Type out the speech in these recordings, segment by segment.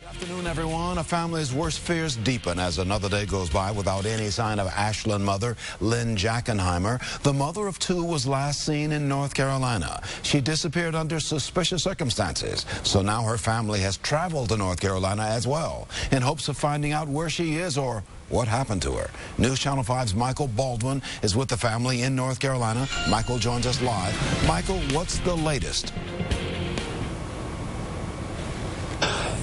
Good afternoon, everyone. A family's worst fears deepen as another day goes by without any sign of Ashlyn mother, Lynn Jackenheimer. The mother of two was last seen in North Carolina. She disappeared under suspicious circumstances, so now her family has traveled to North Carolina as well in hopes of finding out where she is or what happened to her. News Channel 5's Michael Baldwin is with the family in North Carolina. Michael joins us live. Michael, what's the latest?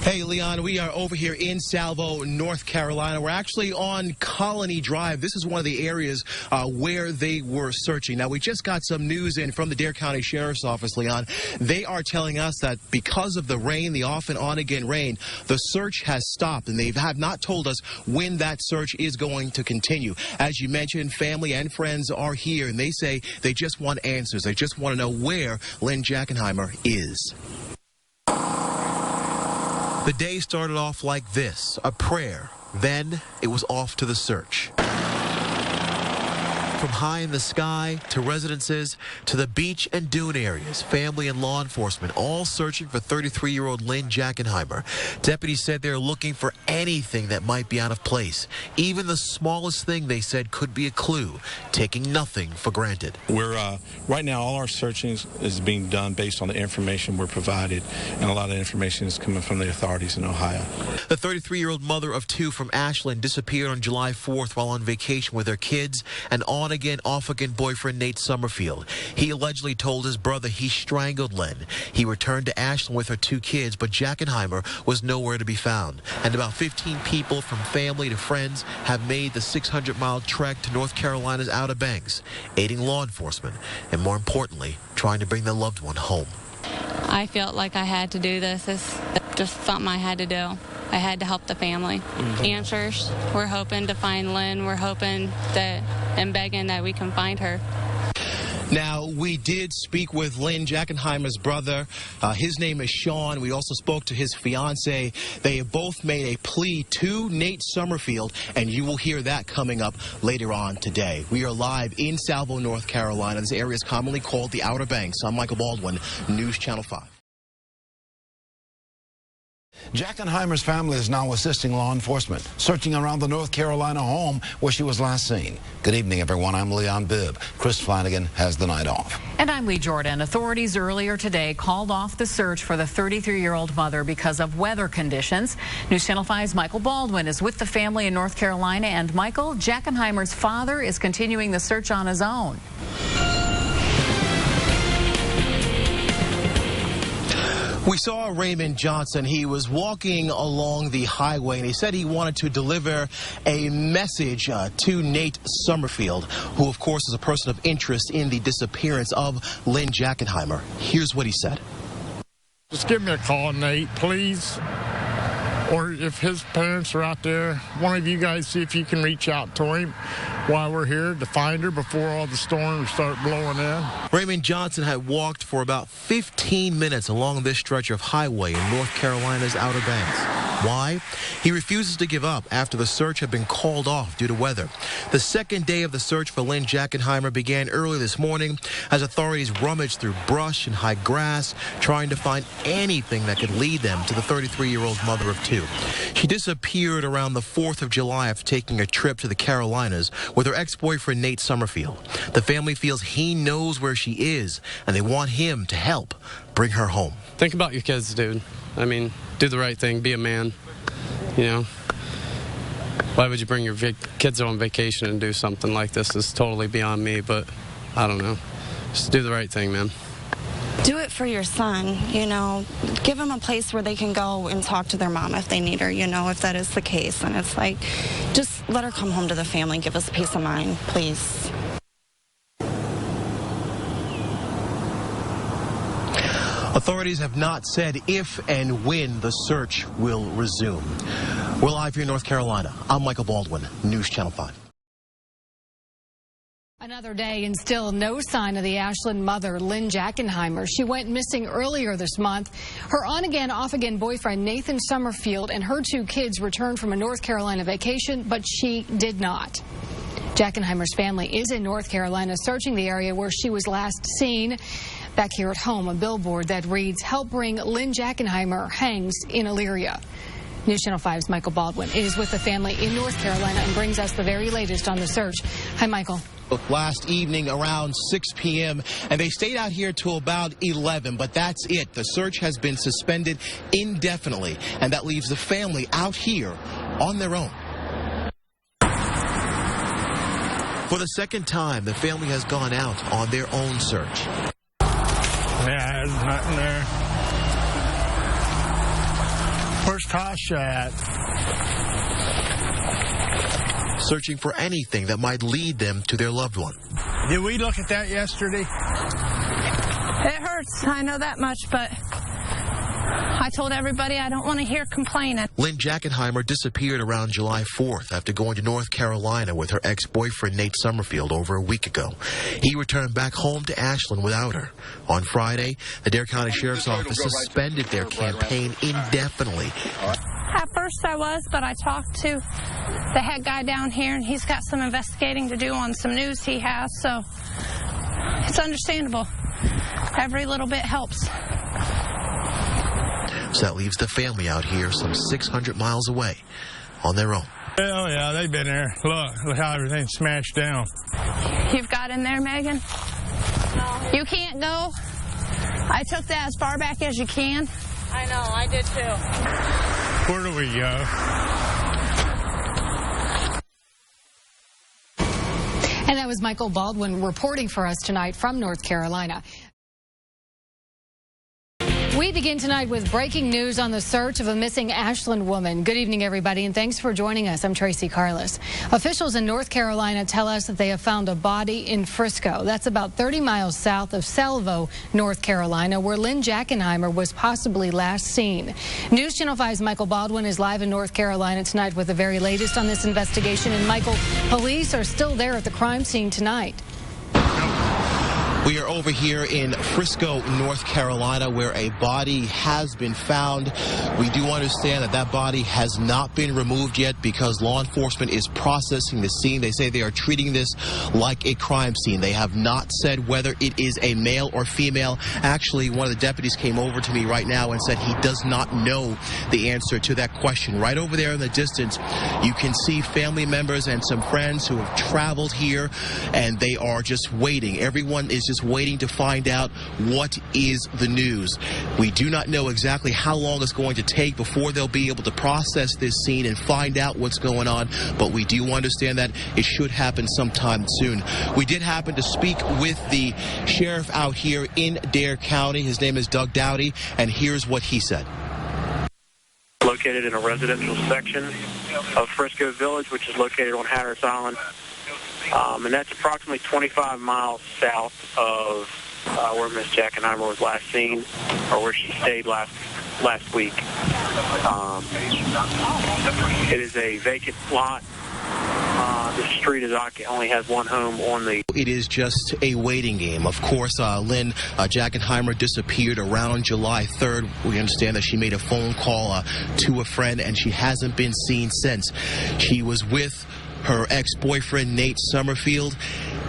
Hey, Leon, we are over here in Salvo, North Carolina. We're actually on Colony Drive. This is one of the areas where they were searching. Now, we just got some news in from the Dare County Sheriff's Office, Leon. They are telling us that because of the rain, the off and on again rain, the search has stopped, and they have not told us when that search is going to continue. As you mentioned, family and friends are here, and they say they just want answers. They just want to know where Lynn Jackenheimer is. The day started off like this, a prayer. Then it was off to the search. From high in the sky to residences to the beach and dune areas, family and law enforcement all searching for 33-year-old Lynn Jackenheimer. Deputies said they're looking for anything that might be out of place. Even the smallest thing, they said, could be a clue, taking nothing for granted. We're right now, all our searching is being done based on the information we're provided, and a lot of information is coming from the authorities in Ohio. The 33-year-old mother of two from Ashland disappeared on July 4th while on vacation with her kids and on-again, off-again boyfriend Nate Summerfield. He allegedly told his brother he strangled Lynn. He returned to Ashland with her two kids, but Jackenheimer was nowhere to be found. And about 15 people from family to friends have made the 600-mile trek to North Carolina's Outer Banks, aiding law enforcement and, more importantly, trying to bring their loved one home. I felt like I had to do this. It's just something I had to do. I had to help the family. Answers. We're hoping to find Lynn. We're hoping that and begging that we can find her. Now, we did speak with Lynn Jackenheimer's brother. His name is Sean. We also spoke to his fiance. They have both made a plea to Nate Summerfield, and you will hear that coming up later on today. We are live in Salvo, North Carolina. This area is commonly called the Outer Banks. I'm Michael Baldwin, News Channel 5. Jackenheimer's family is now assisting law enforcement, searching around the North Carolina home where she was last seen. Good evening, everyone. I'm Leon Bibb. Chris Flanagan has the night off. And I'm Lee Jordan. Authorities earlier today called off the search for the 33-year-old mother because of weather conditions. News Channel 5's Michael Baldwin is with the family in North Carolina. And Michael, Jackenheimer's father is continuing the search on his own. We saw Raymond Johnson. He was walking along the highway, and he said he wanted to deliver a message to Nate Summerfield, who, of course, is a person of interest in the disappearance of Lynn Jackenheimer. Here's what he said. Just give me a call, Nate, please. Or if his parents are out there, one of you guys see if you can reach out to him while we're here to find her before all the storms start blowing in. Raymond Johnson had walked for about 15 minutes along this stretch of highway in North Carolina's Outer Banks. Why? He refuses to give up after the search had been called off due to weather. The second day of the search for Lynn Jackenheimer began early this morning as authorities rummaged through brush and high grass, trying to find anything that could lead them to the 33-year-old mother of two. She disappeared around the 4th of July after taking a trip to the Carolinas with her ex-boyfriend Nate Summerfield. The family feels he knows where she is, and they want him to help bring her home. Think about your kids, dude. I mean, do the right thing, be a man, you know. Why would you bring your kids on vacation and do something like this? It's totally beyond me, but I don't know. Just do the right thing, man. Do it for your son, you know. Give them a place where they can go and talk to their mom if they need her, you know, if that is the case. And it's like, just let her come home to the family, give us peace of mind, please. Authorities have not said if and when the search will resume. We're live here in North Carolina. I'm Michael Baldwin, News Channel 5. Another day and still no sign of the Ashland mother, Lynn Jackenheimer. She went missing earlier this month. Her on-again, off-again boyfriend, Nathan Summerfield, and her two kids returned from a North Carolina vacation, but she did not. Jackenheimer's family is in North Carolina searching the area where she was last seen. Back here at home, a billboard that reads, "Help Bring Lynn Jackenheimer" hangs in Elyria. News Channel 5's Michael Baldwin is with the family in North Carolina and brings us the very latest on the search. Hi, Michael. Last evening around 6 p.m. and they stayed out here till about 11, but that's it. The search has been suspended indefinitely, and that leaves the family out here on their own. For the second time, the family has gone out on their own search. Yeah, there's nothing there. Where's Tasha at? Searching for anything that might lead them to their loved one. Did we look at that yesterday? It hurts, I know that much, but I told everybody I don't want to hear complaining. Lynn Jackenheimer disappeared around July 4th after going to North Carolina with her ex-boyfriend Nate Summerfield over a week ago. He returned back home to Ashland without her. On Friday, the Dare County Sheriff's Office suspended their campaign indefinitely. At first I was, but I talked to the head guy down here, and he's got some investigating to do on some news he has, so it's understandable. Every little bit helps. So that leaves the family out here some 600 miles away on their own. Oh, yeah, they've been there. Look how everything's smashed down. You've got in there, Megan? No. You can't go? I took that as far back as you can. I know, I did too. Where do we go? And that was Michael Baldwin reporting for us tonight from North Carolina. We begin tonight with breaking news on the search of a missing Ashland woman. Good evening, everybody, and thanks for joining us. I'm Tracy Carlos. Officials in North Carolina tell us that they have found a body in Frisco. That's about 30 miles south of Salvo, North Carolina, where Lynn Jackenheimer was possibly last seen. News Channel 5's Michael Baldwin is live in North Carolina tonight with the very latest on this investigation. And, Michael, police are still there at the crime scene tonight. We are over here in Frisco, North Carolina, where a body has been found. We do understand that that body has not been removed yet because law enforcement is processing the scene. They say they are treating this like a crime scene. They have not said whether it is a male or female. Actually, one of the deputies came over to me right now and said he does not know the answer to that question. Right over there in the distance, you can see family members and some friends who have traveled here, and they are just waiting. Everyone is just waiting to find out what is the news. We do not know exactly how long it's going to take before they'll be able to process this scene and find out what's going on, but we do understand that it should happen sometime soon. We did happen to speak with the sheriff out here in Dare County. His name is Doug Dowdy, and here's what he said. Located in a residential section of Frisco Village, which is located on Hatteras Island. And that's approximately 25 miles south of where Miss Jackenheimer was last seen, or where she stayed last week. It is a vacant lot. The street only has one home on the... It is just a waiting game. Of course, Lynn Jackenheimer disappeared around July 3rd. We understand that she made a phone call to a friend, and she hasn't been seen since. She was with her ex-boyfriend, Nate Summerfield.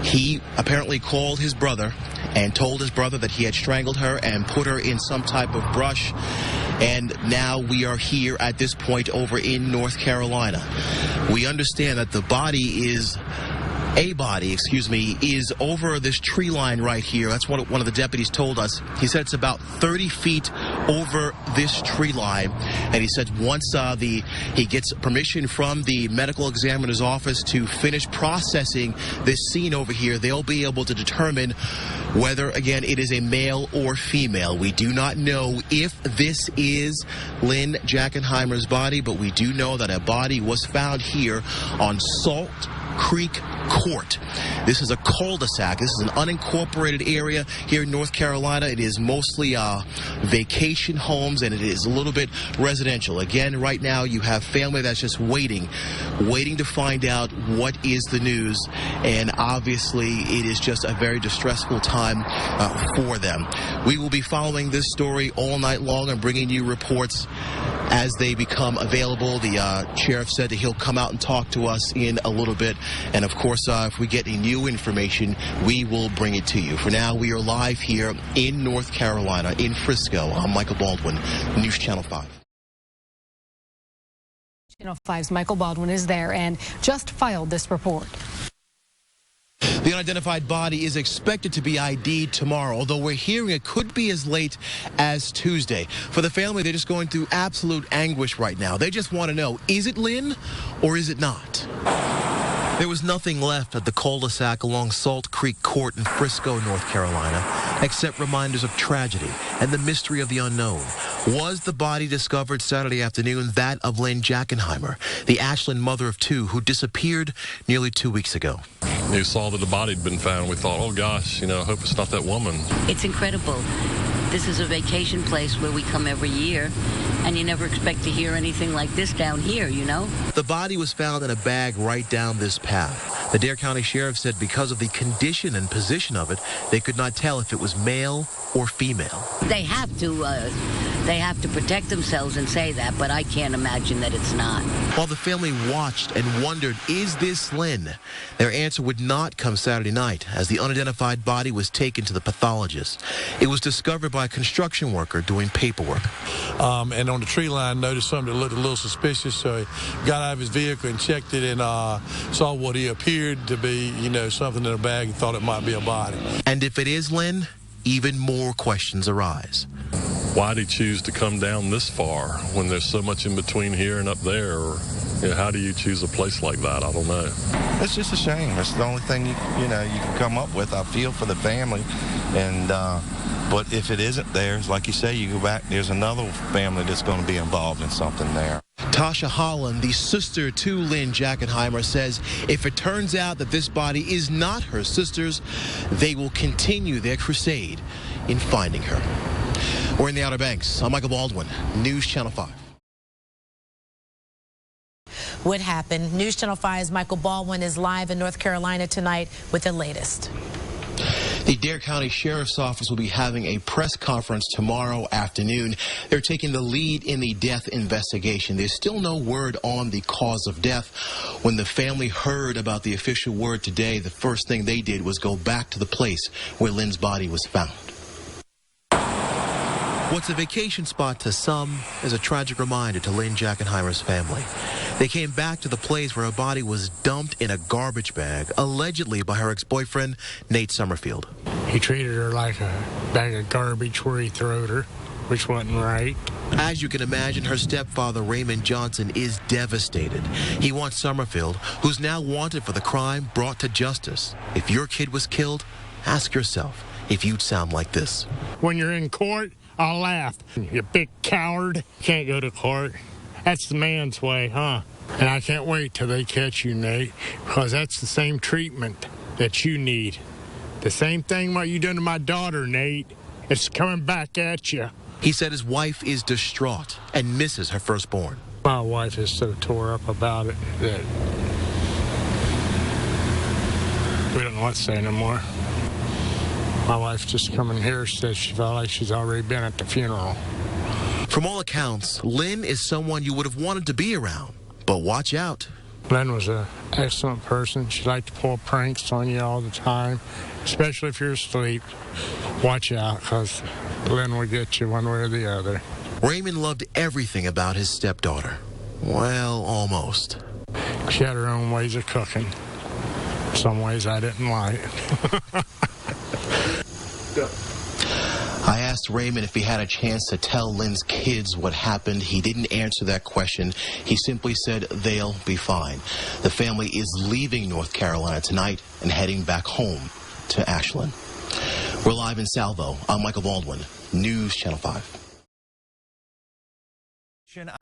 He apparently called his brother and told his brother that he had strangled her and put her in some type of brush. And now we are here at this point over in North Carolina. We understand that the body is over this tree line right here. That's what one of the deputies told us. He said it's about 30 feet over this tree line. And he said once he gets permission from the medical examiner's office to finish processing this scene over here, they'll be able to determine whether, again, it is a male or female. We do not know if this is Lynn Jackenheimer's body, but we do know that a body was found here on Salt Creek Court. This is a cul-de-sac. This is an unincorporated area here in North Carolina. It is mostly vacation homes, and it is a little bit residential. Again, right now you have family that's just waiting to find out what is the news, and obviously it is just a very distressful time for them. We will be following this story all night long and bringing you reports as they become available. The sheriff said that he'll come out and talk to us in a little bit. And of course, if we get any new information, we will bring it to you. For now, we are live here in North Carolina, in Frisco. I'm Michael Baldwin, News Channel 5. Channel 5's Michael Baldwin is there and just filed this report. The unidentified body is expected to be ID'd tomorrow, although we're hearing it could be as late as Tuesday. For the family, they're just going through absolute anguish right now. They just want to know, is it Lynn or is it not? There was nothing left at the cul-de-sac along Salt Creek Court in Frisco, North Carolina, except reminders of tragedy and the mystery of the unknown. Was the body discovered Saturday afternoon that of Lynn Jackenheimer, the Ashland mother of two who disappeared nearly 2 weeks ago? We saw that the body had been found. We thought, oh gosh, I hope it's not that woman. It's incredible. This is a vacation place where we come every year, and you never expect to hear anything like this down here, The body was found in a bag right down this path. The Dare County Sheriff said because of the condition and position of it, they could not tell if it was male or female. They have to protect themselves and say that, but I can't imagine that it's not. While the family watched and wondered, is this Lynn? Their answer would not come Saturday night as the unidentified body was taken to the pathologist. It was discovered by a construction worker doing paperwork. And on the tree line, noticed something that looked a little suspicious, so he got out of his vehicle and checked it and saw what he appeared to be, something in a bag and thought it might be a body. And if it is Lynn, even more questions arise. Why did he choose to come down this far when there's so much in between here and up there? Or how do you choose a place like that? I don't know. It's just a shame. It's the only thing you can come up with. I feel for the family, and but if it isn't theirs, like you say, you go back, there's another family that's going to be involved in something there. Tasha Holland, the sister to Lynn Jackenheimer, says if it turns out that this body is not her sister's, they will continue their crusade in finding her. We're in the Outer Banks. I'm Michael Baldwin, News Channel 5. What happened? News Channel 5's Michael Baldwin is live in North Carolina tonight with the latest. The Dare County Sheriff's Office will be having a press conference tomorrow afternoon. They're taking the lead in the death investigation. There's still no word on the cause of death. When the family heard about the official word today, the first thing they did was go back to the place where Lynn's body was found. What's a vacation spot to some is a tragic reminder to Lynn Jackenheimer's family. They came back to the place where her body was dumped in a garbage bag, allegedly by her ex-boyfriend, Nate Summerfield. He treated her like a bag of garbage where he throwed her, which wasn't right. As you can imagine, her stepfather, Raymond Johnson, is devastated. He wants Summerfield, who's now wanted for the crime, brought to justice. If your kid was killed, ask yourself if you'd sound like this. When you're in court, I'll laugh. You big coward. Can't go to court. That's the man's way, huh? And I can't wait till they catch you, Nate, because that's the same treatment that you need. The same thing what you done to my daughter, Nate. It's coming back at you. He said his wife is distraught and misses her firstborn. My wife is so tore up about it that we don't know what to say no more. My wife just come in here, says she felt like she's already been at the funeral. From all accounts, Lynn is someone you would have wanted to be around, but watch out. Lynn was an excellent person. She liked to pull pranks on you all the time, especially if you're asleep. Watch out, because Lynn will get you one way or the other. Raymond loved everything about his stepdaughter. Well, almost. She had her own ways of cooking. Some ways I didn't like. I asked Raymond if he had a chance to tell Lynn's kids what happened. He didn't answer that question. He simply said they'll be fine. The family is leaving North Carolina tonight and heading back home to Ashland. We're live in Salvo. I'm Michael Baldwin, News Channel 5.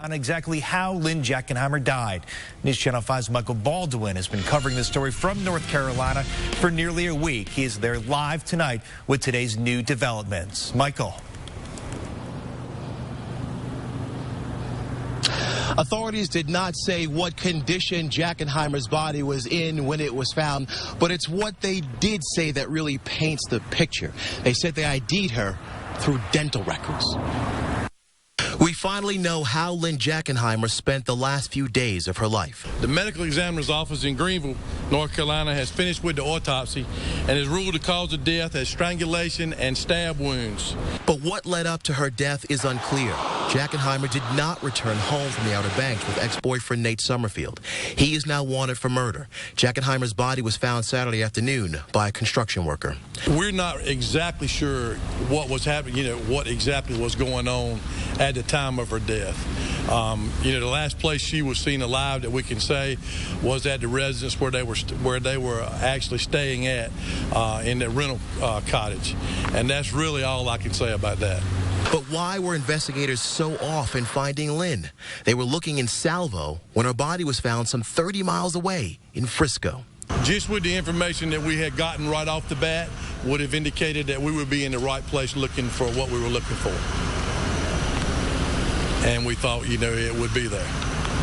On exactly how Lynn Jackenheimer died. News Channel 5's Michael Baldwin has been covering this story from North Carolina for nearly a week. He is there live tonight with today's new developments. Michael. Authorities did not say what condition Jackenheimer's body was in when it was found, but it's what they did say that really paints the picture. They said they ID'd her through dental records. We finally know how Lynn Jackenheimer spent the last few days of her life. The medical examiner's office in Greenville, North Carolina, has finished with the autopsy and has ruled the cause of death as strangulation and stab wounds. But what led up to her death is unclear. Jackenheimer did not return home from the Outer Banks with ex-boyfriend Nate Summerfield. He is now wanted for murder. Jackenheimer's body was found Saturday afternoon by a construction worker. We're not exactly sure what was happening, what exactly was going on at the time of her death. The last place she was seen alive that we can say was at the residence where they were actually staying at in the rental cottage, and that's really all I can say about that. But why were investigators so off in finding Lynn? They were looking in Salvo when her body was found some 30 miles away in Frisco. Just with the information that we had gotten right off the bat would have indicated that we would be in the right place looking for what we were looking for. And we thought, it would be there.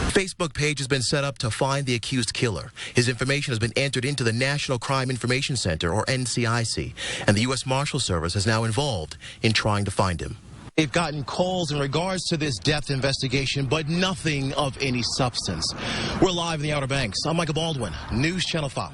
Facebook page has been set up to find the accused killer. His information has been entered into the National Crime Information Center, or NCIC, and the U.S. Marshal Service is now involved in trying to find him. They've gotten calls in regards to this death investigation, but nothing of any substance. We're live in the Outer Banks. I'm Michael Baldwin, News Channel 5.